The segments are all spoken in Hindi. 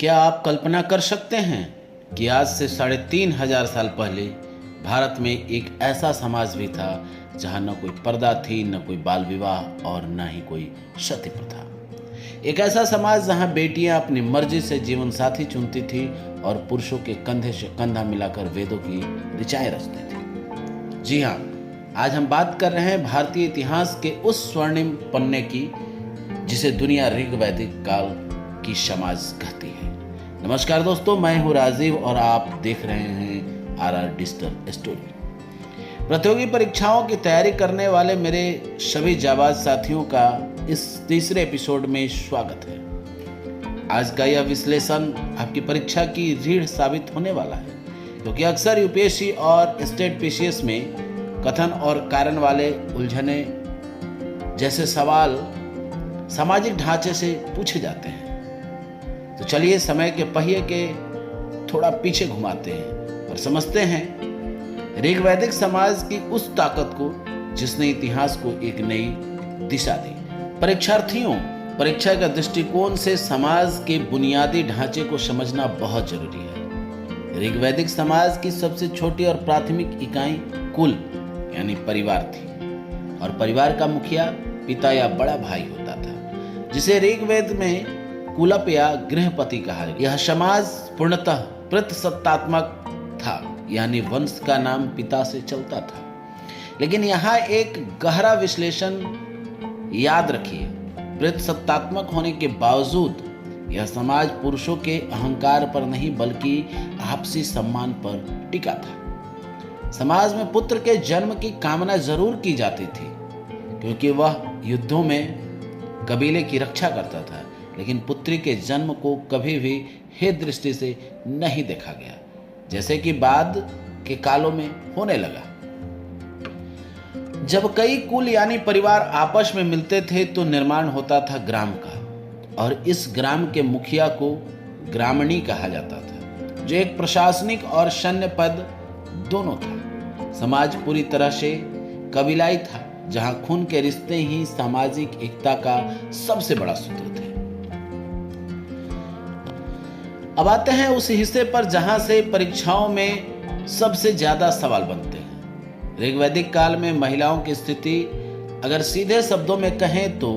क्या आप कल्पना कर सकते हैं कि आज से 3,500 साल पहले भारत में एक ऐसा समाज भी था जहां न कोई पर्दा थी, न कोई बाल विवाह और न ही कोई सती प्रथा। एक ऐसा समाज जहां बेटियां अपनी मर्जी से जीवन साथी चुनती थी और पुरुषों के कंधे से कंधा मिलाकर वेदों की ऋचाएं रचती थी। जी हाँ, आज हम बात कर रहे हैं भारतीय इतिहास के उस स्वर्णिम पन्ने की जिसे दुनिया ऋग वैदिक काल की समाज कहती है। नमस्कार दोस्तों, मैं हूं राजीव और आप देख रहे हैं आरआर डिजिटल स्टोरी। प्रतियोगी परीक्षाओं की तैयारी करने वाले मेरे सभी जाबाज साथियों का इस तीसरे एपिसोड में स्वागत है। आज का यह विश्लेषण आपकी परीक्षा की रीढ़ साबित होने वाला है, क्योंकि अक्सर यूपीएससी और स्टेट पीसीएस में कथन और कारण वाले उलझने जैसे सवाल सामाजिक ढांचे से पूछे जाते हैं। तो चलिए समय के पहिए के थोड़ा पीछे घुमाते हैं और समझते हैं ऋग वैदिक समाज की उस ताकत को जिसने इतिहास को एक नई दिशा दी। परीक्षार्थियों, परीक्षा का दृष्टिकोण से समाज के बुनियादी ढांचे को समझना बहुत जरूरी है। ऋग वैदिक समाज की सबसे छोटी और प्राथमिक इकाई कुल यानी परिवार थी और परिवार का मुखिया पिता या बड़ा भाई होता था, जिसे ऋग्वेद में कुलप या गृहपति कहा गया। यह समाज पूर्णतः प्रतिसत्तात्मक था, यानी वंश का नाम पिता से चलता था। लेकिन यहाँ एक गहरा विश्लेषण याद रखिए, प्रतिसत्तात्मक होने के बावजूद यह समाज पुरुषों के अहंकार पर नहीं बल्कि आपसी सम्मान पर टिका था। समाज में पुत्र के जन्म की कामना जरूर की जाती थी, क्योंकि वह युद्धों में कबीले की रक्षा करता था, लेकिन पुत्री के जन्म को कभी भी हेय दृष्टि से नहीं देखा गया, जैसे कि बाद के कालों में होने लगा। जब कई कुल यानी परिवार आपस में मिलते थे तो निर्माण होता था ग्राम का, और इस ग्राम के मुखिया को ग्रामणी कहा जाता था, जो एक प्रशासनिक और सैन्य पद दोनों था। समाज पूरी तरह से कबीलाई था, जहां खून के रिश्ते ही सामाजिक एकता का सबसे बड़ा सूत्र थे। अब आते हैं उस हिस्से पर जहां से परीक्षाओं में सबसे ज्यादा सवाल बनते हैं। ऋग्वैदिक काल में महिलाओं की स्थिति अगर सीधे शब्दों में कहें तो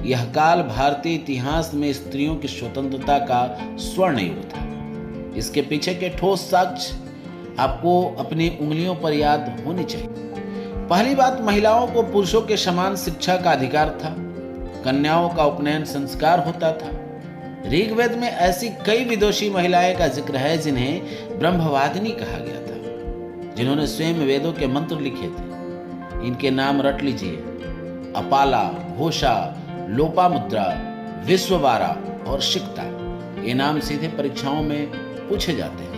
यह काल भारतीय इतिहास में स्त्रियों की स्वतंत्रता का स्वर्ण युग था। इसके पीछे के ठोस साक्ष्य आपको अपनी उंगलियों पर याद होनी चाहिए। पहली बात, महिलाओं को पुरुषों के समान शिक्षा का अधिकार था। कन्याओं का उपनयन संस्कार होता था। ऋग्वेद में ऐसी कई विदुषी महिलाएं का जिक्र है जिन्हें ब्रह्मवादिनी कहा गया था, जिन्होंने स्वयं वेदों के मंत्र लिखे थे। इनके नाम रट लीजिए: अपाला, घोषा, लोपामुद्रा, विश्ववारा और शिक्ता। ये नाम सीधे परीक्षाओं में पूछे जाते हैं।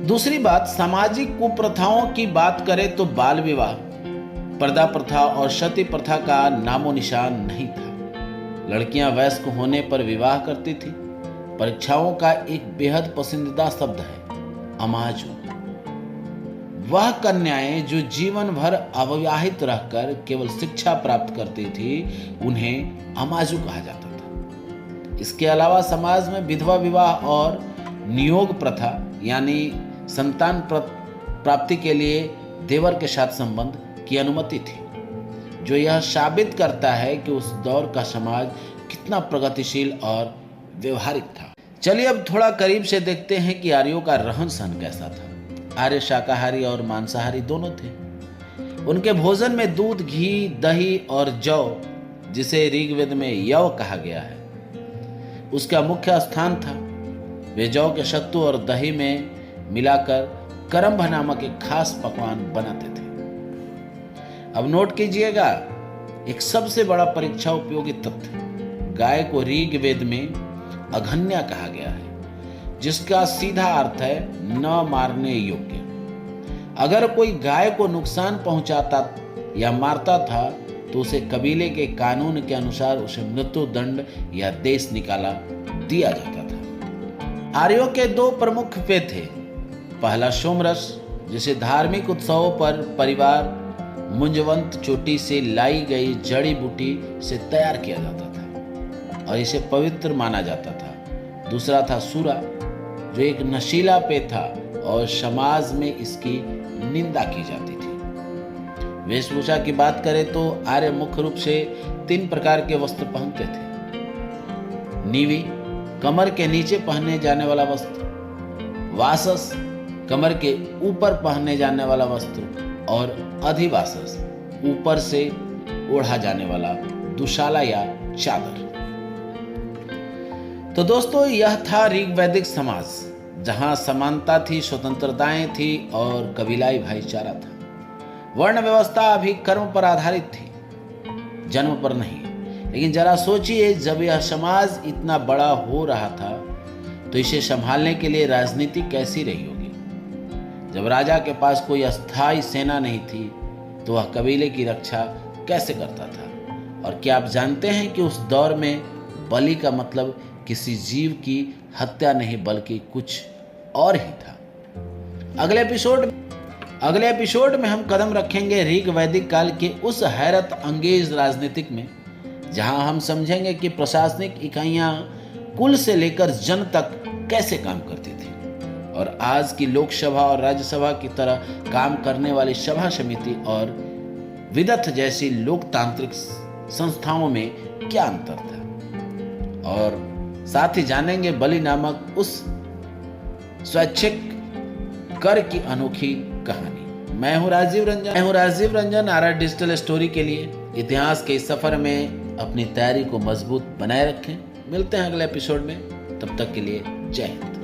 दूसरी बात, सामाजिक कुप्रथाओं की बात करें तो बाल विवाह, पर्दा प्रथा और सती प्रथा का नामो निशान नहीं था। लड़कियां वयस्क होने पर विवाह करती थी। परीक्षाओं का एक बेहद पसंदीदा शब्द है अमाजु। वह कन्याएं जो जीवन भर अविवाहित रहकर केवल शिक्षा प्राप्त करती थी, उन्हें अमाजु कहा जाता था। इसके अलावा समाज में विधवा विवाह और नियोग प्रथा यानी संतान प्राप्ति के लिए देवर के साथ संबंध की अनुमति थी, जो यह साबित करता है कि उस दौर का समाज कितना प्रगतिशील और व्यवहारिक था। चलिए अब थोड़ा करीब से देखते हैं कि आर्यों का रहन सहन कैसा था। आर्य शाकाहारी और मांसाहारी दोनों थे। उनके भोजन में दूध, घी, दही और जौ, जिसे ऋग्वेद में यव कहा गया है, उसका मुख्य स्थान था। वे जौ के सत्तू और दही में मिलाकर करम्भ नामक एक खास पकवान बनाते थे। अब नोट कीजिएगा, एक सबसे बड़ा परीक्षा उपयोगी तथ्य, गाय को ऋग्वेद में अघन्या कहा गया है, जिसका सीधा अर्थ है न मारने योग्य। अगर कोई गाय को नुकसान पहुंचाता या मारता था तो उसे कबीले के कानून के अनुसार उसे मृत्यु दंड या देश निकाला दिया जाता था। आर्यों के दो प्रमुख पेय थे। पहला सोमरस, जिसे धार्मिक उत्सवों पर परिवार मुंजवंत चोटी से लाई गई जड़ी बूटी से तैयार किया जाता था। और इसे पवित्र माना जाता था। दूसरा था सूरा, जो एक नशीला पेय था और समाज में इसकी निंदा की जाती थी। वेशभूषा की बात करें तो आर्य मुख्य रूप से 3 प्रकार के वस्त्र पहनते थे। नीवी, कमर के नीचे पहने जाने वाला वस्त्र, वासस, कमर के ऊपर पहने जाने वाला वस्त्र, और अधिवासस, ऊपर से ओढ़ा जाने वाला दुशाला या चादर। तो दोस्तों, यह था ऋग्वैदिक समाज, जहां समानता थी, स्वतंत्रताएं थी और कबीलाई भाईचारा था। वर्ण व्यवस्था अभी कर्म पर आधारित थी, जन्म पर नहीं। लेकिन जरा सोचिए, जब यह समाज इतना बड़ा हो रहा था तो इसे संभालने के लिए राजनीति कैसी रही होगी। जब राजा के पास कोई अस्थायी सेना नहीं थी तो वह कबीले की रक्षा कैसे करता था। और क्या आप जानते हैं कि उस दौर में बलि का मतलब किसी जीव की हत्या नहीं बल्कि कुछ और ही था। अगले एपिसोड में हम कदम रखेंगे ऋग वैदिक काल के उस हैरत अंगेज राजनीतिक में, जहां हम समझेंगे कि प्रशासनिक इकाइयां कुल से लेकर जन तक कैसे काम करती थी और आज की लोकसभा और राज्यसभा की तरह काम करने वाली सभा समिति और विदथ जैसी लोकतांत्रिक संस्थाओं में क्या अंतर था। और साथ ही जानेंगे बलि नामक उस स्वैच्छिक कर की अनोखी कहानी। मैं हूं Rajiv Ranjan R digital story के लिए इतिहास के इस सफर में अपनी तैयारी को मजबूत बनाए रखें। मिलते हैं अगले एपिसोड में, तब तक के लिए जय हिंद।